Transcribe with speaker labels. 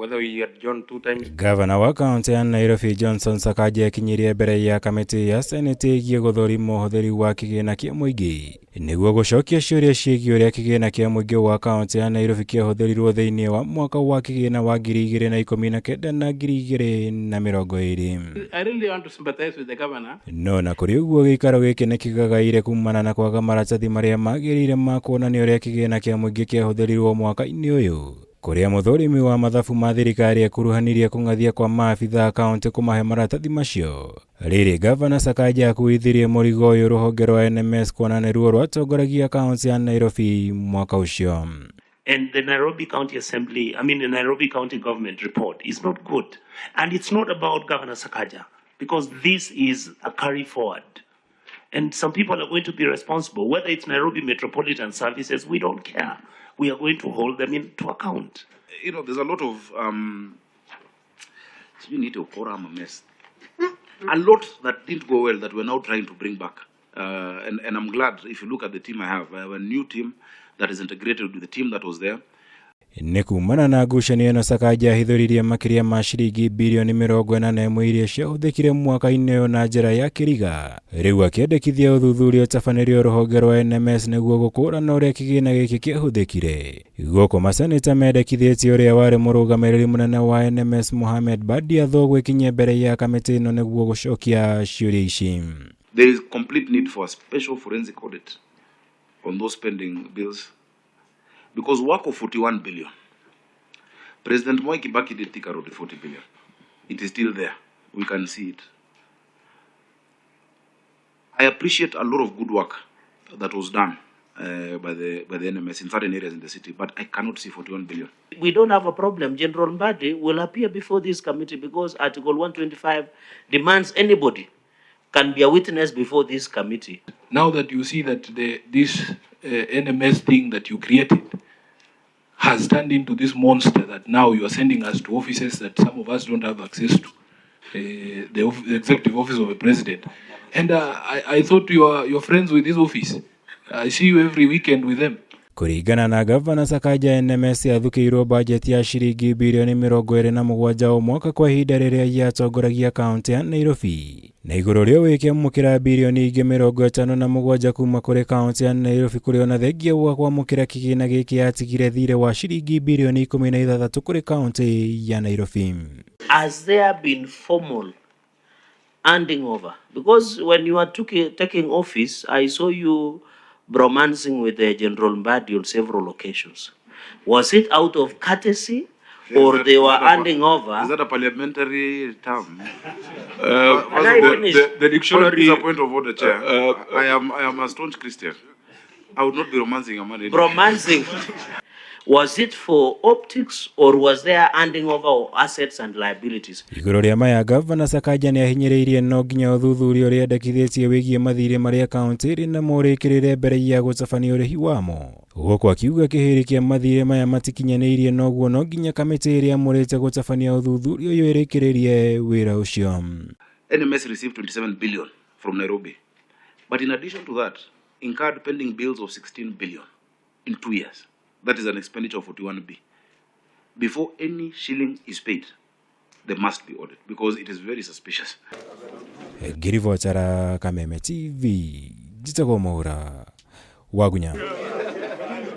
Speaker 1: whether we adjourn 2 times.
Speaker 2: Ngabana wa kaunti ya Nairobi Johnson Sakaja ekinyirie mbere ya kamiti ya Senate igie guthurima uhuthiri wa kigina kia muingi niguo gucokia ciuria ciĩgiĩ ũrĩa kigina kia muingi wa kaunti ya Nairobi kiahuthirirwo thĩinĩ wa mwaka wa kigina wa 2019 na 2020.
Speaker 1: I really want to sympathize with the governor.
Speaker 2: No na kũrĩ ũguo gĩikaro gĩkĩ nĩ kĩgagaire kumana na kwaga maratathi marĩa magĩrĩire ma kuonania ũrĩa kigina kia muingi kiahuthirirwo mwaka-inĩ ũyũ, kuria muthurimi wa mathabu ma thirikari ekuruhanirie kung'athia kwa maabitha kaunti kumahe maratathi macio. Rĩrĩ Ngabana Sakaja akuithirie mũrigo ũyũ ruhonge rwa NMS kwona nĩruo rwatongoragia kaunti ya Nairobi mwaka ũcio.
Speaker 3: And the Nairobi County Assembly, the Nairobi County Government report is not good. And it's not about Governor Sakaja, because this is a carry forward. And some people are going to be responsible. Whether it's Nairobi Metropolitan Services, we don't care. We are going to hold them into account.
Speaker 4: There's a lot of, you need to pour a mess. A lot that didn't go well that we're now trying to bring back. And I'm glad, if you look at the team I have a new team that is integrated with the team that was there.
Speaker 2: Nĩ kumana na ngucanio ĩno Sakaja ahithũririe makiria ma ciringi mbirioni 41 iria ciahũthĩkire mwaka-inĩ ũyũ na njĩra ya kĩriga. Rĩu akĩendekithia uthuthuria ũtabanirio ruhonge rwa NMS nĩguo gũkurana ũrĩa kigina gĩkĩ kĩahũthĩkire. Gũkũ maseneta mendekithĩtie ũrĩa warĩ mũrũgamĩrĩri mũnene wa NMS Mohamed Badia gũikinyia mbere ya kamiti ĩno nĩguo gũcokia ciũria ici.
Speaker 4: There is complete need for a special forensic audit on those pending bills. Because work of 41 billion. President Mwai Kibaki did take out the 40 billion. It is still there. We can see it. I appreciate a lot of good work that was done by the NMS in certain areas in the city, but I cannot see 41 billion.
Speaker 3: We don't have a problem. General Mbadi will appear before this committee because Article 125 demands anybody can be a witness before this committee.
Speaker 5: Now that you see that this NMS thing that you created has turned into this monster that now you are sending us to offices that some of us don't have access to, the executive office of the president. And I thought you're friends with this office. I see you every weekend with them.
Speaker 2: Kũringana na Ngabana Sakaja, NMS yathukĩirwo bajeti ya ciringi mbirioni 27 o mwaka kwa ihinda rĩrĩa yatongoragia kaunti ya Nairobi. Na igũrũ rĩa gwĩkĩamũkĩra mbirioni ingĩ 57 kuma kũrĩ kaunti ya Nairobi kũrĩ ona thengia wa kwamũkĩra kigina gĩkĩ yatigire thirĩ wa ciringi mbirioni 16 kũrĩ kaunti ya Nairobi.
Speaker 3: Has there been formal handing over? Because when you are taking office, I saw you bromancing with the General Mbadi on several occasions. Was it out of courtesy or they were handing over?
Speaker 4: Is that a parliamentary term?
Speaker 1: The dictionary
Speaker 4: is a point of order, Chair. I am a staunch Christian. I would not be romancing a man.
Speaker 3: Bromancing. Was it for optics or was there handing over of assets and liabilities?
Speaker 2: Igũrũ rĩa maya Ngabana Sakaja nĩ ahinyĩrĩirie no nginya uthuthuria ũrĩa endekithĩtie wĩgiĩ mathirĩ marĩa kaunti ĩrĩ namo rĩkĩrĩre mbere ya gũtabania ũrĩhi wamo. Gũkũ akiuga kĩhĩri kĩa mathirĩ maya matikinyanĩirie noguo no nginya kamĩtĩ ĩrĩa amũrĩte gũtabania uthuthuria ũyũ ĩrĩkĩrĩrie wĩra ũcio.
Speaker 4: NMS received 27 billion from Nairobi. But in addition to that, incurred pending bills of 16 billion in 2 years. That is an expenditure of 41B. Before any shilling is paid, they must be audited because it is very suspicious.
Speaker 2: Ngirivotara Kameme TV, Jitagomora, Wagunya.